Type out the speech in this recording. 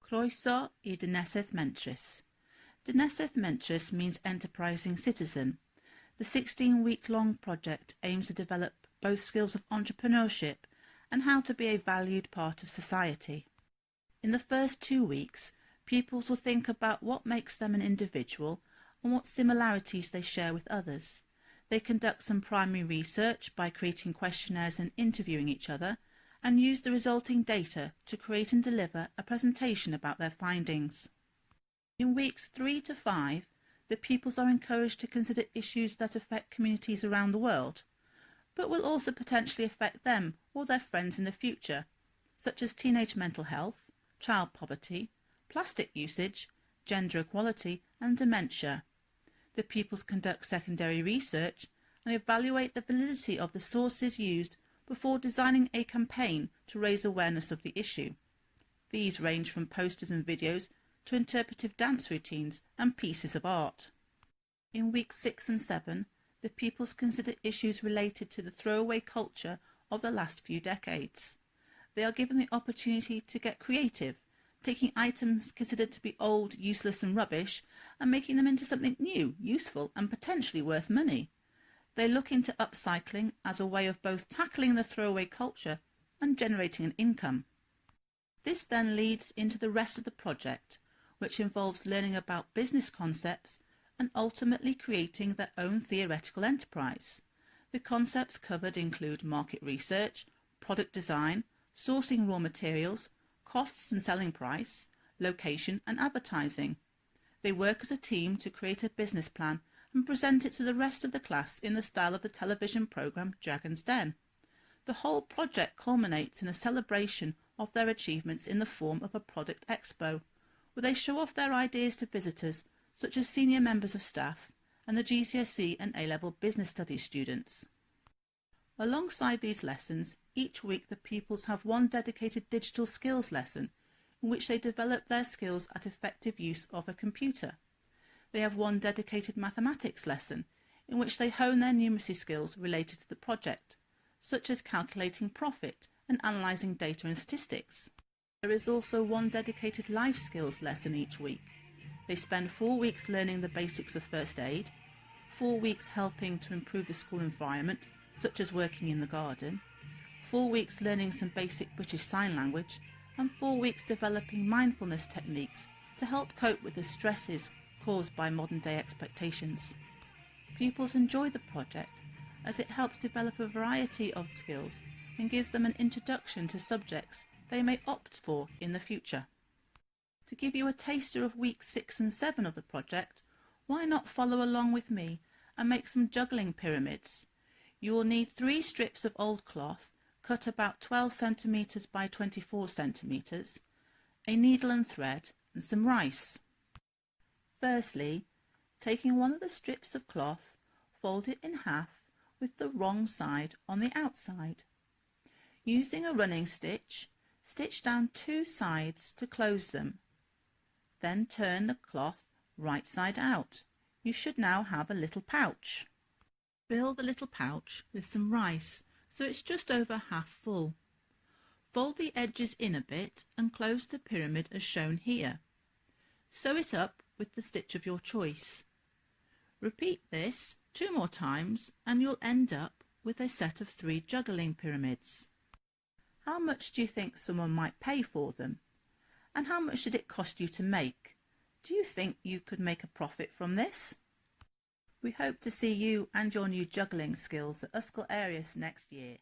Croeso I Dinesydd Mentrus. Dinesydd Mentrus means enterprising citizen. The 16-week-long project aims to develop both skills of entrepreneurship and how to be a valued part of society. In the first 2 weeks, pupils will think about what makes them an individual and what similarities they share with others. They conduct some primary research by creating questionnaires and interviewing each other, and use the resulting data to create and deliver a presentation about their findings. In weeks 3 to 5, the pupils are encouraged to consider issues that affect communities around the world, but will also potentially affect them or their friends in the future, such as teenage mental health, child poverty, plastic usage, gender equality and dementia. The pupils conduct secondary research and evaluate the validity of the sources used before designing a campaign to raise awareness of the issue. These range from posters and videos to interpretive dance routines and pieces of art. In weeks 6 and 7, the pupils consider issues related to the throwaway culture of the last few decades. They are given the opportunity to get creative, taking items considered to be old, useless and rubbish and making them into something new, useful and potentially worth money. They look into upcycling as a way of both tackling the throwaway culture and generating an income. This then leads into the rest of the project, which involves learning about business concepts and ultimately creating their own theoretical enterprise. The concepts covered include market research, product design, sourcing raw materials, costs and selling price, location and advertising. They work as a team to create a business plan and present it to the rest of the class in the style of the television programme Dragon's Den. The whole project culminates in a celebration of their achievements in the form of a product expo, where they show off their ideas to visitors such as senior members of staff and the GCSE and A-level business studies students. Alongside these lessons, each week the pupils have one dedicated digital skills lesson in which they develop their skills at effective use of a computer. They have one dedicated mathematics lesson in which they hone their numeracy skills related to the project, such as calculating profit and analysing data and statistics. There is also one dedicated life skills lesson each week. They spend 4 weeks learning the basics of first aid, 4 weeks helping to improve the school environment, such as working in the garden, 4 weeks learning some basic British Sign Language, and 4 weeks developing mindfulness techniques to help cope with the stresses caused by modern day expectations. Pupils enjoy the project as it helps develop a variety of skills and gives them an introduction to subjects they may opt for in the future. To give you a taster of weeks 6 and 7 of the project, why not follow along with me and make some juggling pyramids? You will need 3 strips of old cloth cut about 12 centimetres by 24 centimetres, a needle and thread and some rice. Firstly, taking one of the strips of cloth, fold it in half with the wrong side on the outside. Using a running stitch, stitch down 2 sides to close them. Then turn the cloth right side out. You should now have a little pouch. Fill the little pouch with some rice so it's just over half full. Fold the edges in a bit and close the pyramid as shown here. Sew it up with the stitch of your choice. Repeat this 2 more times and you'll end up with a set of 3 juggling pyramids. How much do you think someone might pay for them? And how much did it cost you to make? Do you think you could make a profit from this? We hope to see you and your new juggling skills at Uskall Areas next year.